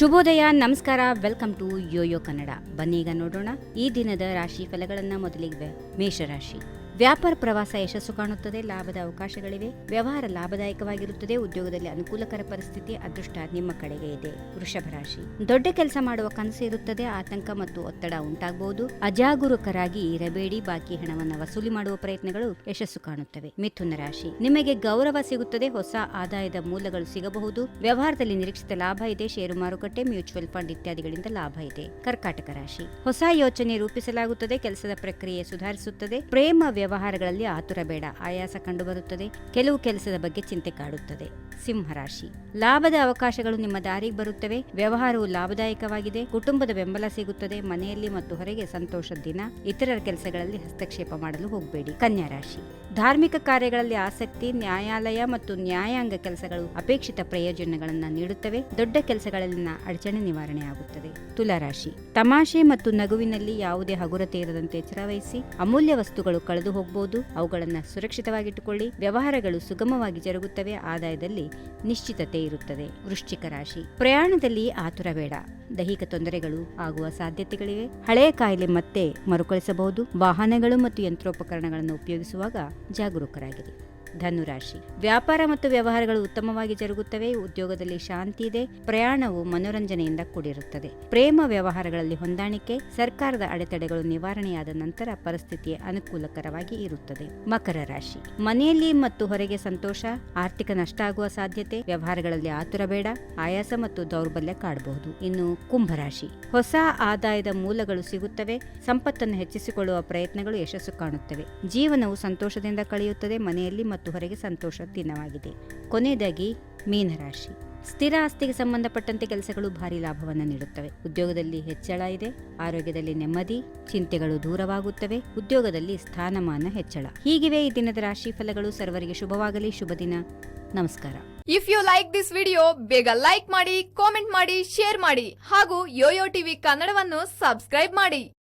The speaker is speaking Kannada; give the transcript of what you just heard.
ಶುಭೋದಯ, ನಮಸ್ಕಾರ. Welcome to Yoyo Kannada. ಬನ್ನೀಗ ನೋಡೋಣ ಈ ದಿನದ ರಾಶಿ ಫಲಗಳನ್ನ. ಮೊದಲಿಗೆ ಮೇಷರಾಶಿ. ವ್ಯಾಪಾರ ಪ್ರವಾಸ ಯಶಸ್ಸು ಕಾಣುತ್ತದೆ. ಲಾಭದ ಅವಕಾಶಗಳಿವೆ. ವ್ಯವಹಾರ ಲಾಭದಾಯಕವಾಗಿರುತ್ತದೆ. ಉದ್ಯೋಗದಲ್ಲಿ ಅನುಕೂಲಕರ ಪರಿಸ್ಥಿತಿ. ಅದೃಷ್ಟ ನಿಮ್ಮ ಕಡೆಗೆ ಇದೆ. ವೃಷಭ ರಾಶಿ. ದೊಡ್ಡ ಕೆಲಸ ಮಾಡುವ ಕನಸು ಇರುತ್ತದೆ. ಆತಂಕ ಮತ್ತು ಒತ್ತಡ ಉಂಟಾಗಬಹುದು. ಅಜಾಗರೂಕರಾಗಿ ಇರಬೇಡಿ. ಬಾಕಿ ಹಣವನ್ನು ವಸೂಲಿ ಮಾಡುವ ಪ್ರಯತ್ನಗಳು ಯಶಸ್ಸು ಕಾಣುತ್ತವೆ. ಮಿಥುನ ರಾಶಿ. ನಿಮಗೆ ಗೌರವ ಸಿಗುತ್ತದೆ. ಹೊಸ ಆದಾಯದ ಮೂಲಗಳು ಸಿಗಬಹುದು. ವ್ಯವಹಾರದಲ್ಲಿ ನಿರೀಕ್ಷಿತ ಲಾಭ ಇದೆ. ಷೇರು ಮಾರುಕಟ್ಟೆ, ಮ್ಯೂಚುವಲ್ ಫಂಡ್ ಇತ್ಯಾದಿಗಳಿಂದ ಲಾಭ ಇದೆ. ಕರ್ಕಾಟಕ ರಾಶಿ. ಹೊಸ ಯೋಚನೆ ರೂಪಿಸಲಾಗುತ್ತದೆ. ಕೆಲಸದ ಪ್ರಕ್ರಿಯೆ ಸುಧಾರಿಸುತ್ತದೆ. ಪ್ರೇಮ ವ್ಯವಹಾರಗಳಲ್ಲಿ ಆತುರ ಬೇಡ. ಆಯಾಸ ಕಂಡುಬರುತ್ತದೆ. ಕೆಲವು ಕೆಲಸದ ಬಗ್ಗೆ ಚಿಂತೆ ಕಾಡುತ್ತದೆ. ಸಿಂಹರಾಶಿ. ಲಾಭದ ಅವಕಾಶಗಳು ನಿಮ್ಮ ದಾರಿಗೆ ಬರುತ್ತವೆ. ವ್ಯವಹಾರವು ಲಾಭದಾಯಕವಾಗಿದೆ. ಕುಟುಂಬದ ಬೆಂಬಲ ಸಿಗುತ್ತದೆ. ಮನೆಯಲ್ಲಿ ಮತ್ತು ಹೊರಗೆ ಸಂತೋಷದ ದಿನ. ಇತರರ ಕೆಲಸಗಳಲ್ಲಿ ಹಸ್ತಕ್ಷೇಪ ಮಾಡಲು ಹೋಗಬೇಡಿ. ಕನ್ಯಾ ರಾಶಿ. ಧಾರ್ಮಿಕ ಕಾರ್ಯಗಳಲ್ಲಿ ಆಸಕ್ತಿ. ನ್ಯಾಯಾಲಯ ಮತ್ತು ನ್ಯಾಯಾಂಗ ಕೆಲಸಗಳು ಅಪೇಕ್ಷಿತ ಪ್ರಯೋಜನಗಳನ್ನು ನೀಡುತ್ತವೆ. ದೊಡ್ಡ ಕೆಲಸಗಳಲ್ಲಿನ ಅಡಚಣೆ ನಿವಾರಣೆ ಆಗುತ್ತದೆ. ತುಲಾರಾಶಿ. ತಮಾಷೆ ಮತ್ತು ನಗುವಿನಲ್ಲಿ ಯಾವುದೇ ಹಗುರತೆ ಇರದಂತೆ ಎಚ್ಚರವಹಿಸಿ. ಅಮೂಲ್ಯ ವಸ್ತುಗಳು ಕಳೆದು ಹೋಗಬಹುದು. ಅವುಗಳನ್ನು ಸುರಕ್ಷಿತವಾಗಿಟ್ಟುಕೊಳ್ಳಿ. ವ್ಯವಹಾರಗಳು ಸುಗಮವಾಗಿ ಜರುಗುತ್ತವೆ. ಆದಾಯದಲ್ಲಿ ನಿಶ್ಚಿತತೆ ಇರುತ್ತದೆ. ವೃಶ್ಚಿಕ ರಾಶಿ. ಪ್ರಯಾಣದಲ್ಲಿ ಆತುರ ಬೇಡ. ದೈಹಿಕ ತೊಂದರೆಗಳು ಆಗುವ ಸಾಧ್ಯತೆಗಳಿವೆ. ಹಳೆಯ ಕಾಯಿಲೆ ಮತ್ತೆ ಮರುಕಳಿಸಬಹುದು. ವಾಹನಗಳು ಮತ್ತು ಯಂತ್ರೋಪಕರಣಗಳನ್ನು ಉಪಯೋಗಿಸುವಾಗ ಜಾಗರೂಕರಾಗಿರಿ. ಧನುರಾಶಿ. ವ್ಯಾಪಾರ ಮತ್ತು ವ್ಯವಹಾರಗಳು ಉತ್ತಮವಾಗಿ ಜರುಗುತ್ತವೆ. ಉದ್ಯೋಗದಲ್ಲಿ ಶಾಂತಿ ಇದೆ. ಪ್ರಯಾಣವು ಮನೋರಂಜನೆಯಿಂದ ಕೂಡಿರುತ್ತದೆ. ಪ್ರೇಮ ವ್ಯವಹಾರಗಳಲ್ಲಿ ಹೊಂದಾಣಿಕೆ. ಸರ್ಕಾರದ ಅಡೆತಡೆಗಳು ನಿವಾರಣೆಯಾದ ನಂತರ ಪರಿಸ್ಥಿತಿ ಅನುಕೂಲಕರವಾಗಿ ಇರುತ್ತದೆ. ಮಕರ ರಾಶಿ. ಮನೆಯಲ್ಲಿ ಮತ್ತು ಹೊರಗೆ ಸಂತೋಷ. ಆರ್ಥಿಕ ನಷ್ಟ ಆಗುವ ಸಾಧ್ಯತೆ. ವ್ಯವಹಾರಗಳಲ್ಲಿ ಆತುರ ಬೇಡ. ಆಯಾಸ ಮತ್ತು ದೌರ್ಬಲ್ಯ ಕಾಡಬಹುದು. ಇನ್ನು ಕುಂಭರಾಶಿ. ಹೊಸ ಆದಾಯದ ಮೂಲಗಳು ಸಿಗುತ್ತವೆ. ಸಂಪತ್ತನ್ನು ಹೆಚ್ಚಿಸಿಕೊಳ್ಳುವ ಪ್ರಯತ್ನಗಳು ಯಶಸ್ಸು ಕಾಣುತ್ತವೆ. ಜೀವನವು ಸಂತೋಷದಿಂದ ಕಳೆಯುತ್ತದೆ. ಮನೆಯಲ್ಲಿ ಮತ್ತು ಹೊರಗೆ ಸಂತೋಷ ದಿನವಾಗಿದೆ. ಕೊನೆಯದಾಗಿ ಮೀನರಾಶಿ. ಸ್ಥಿರ ಆಸ್ತಿಗೆ ಸಂಬಂಧಪಟ್ಟಂತೆ ಕೆಲಸಗಳು ಭಾರಿ ಲಾಭವನ್ನು ನೀಡುತ್ತವೆ. ಉದ್ಯೋಗದಲ್ಲಿ ಹೆಚ್ಚಳ ಇದೆ. ಆರೋಗ್ಯದಲ್ಲಿ ನೆಮ್ಮದಿ. ಚಿಂತೆಗಳು ದೂರವಾಗುತ್ತವೆ. ಉದ್ಯೋಗದಲ್ಲಿ ಸ್ಥಾನಮಾನ ಹೆಚ್ಚಳ. ಹೀಗಿವೆ ಈ ದಿನದ ರಾಶಿ ಫಲಗಳು. ಸರ್ವರಿಗೆ ಶುಭವಾಗಲಿ. ಶುಭ ದಿನ. ನಮಸ್ಕಾರ. If you like this video, ಬೇಗ ಲೈಕ್ ಮಾಡಿ, ಕಾಮೆಂಟ್ ಮಾಡಿ, ಶೇರ್ ಮಾಡಿ ಹಾಗೂ ಯೋಯೋ ಟಿವಿ ಕನ್ನಡವನ್ನು ಸಬ್ಸ್ಕ್ರೈಬ್ ಮಾಡಿ.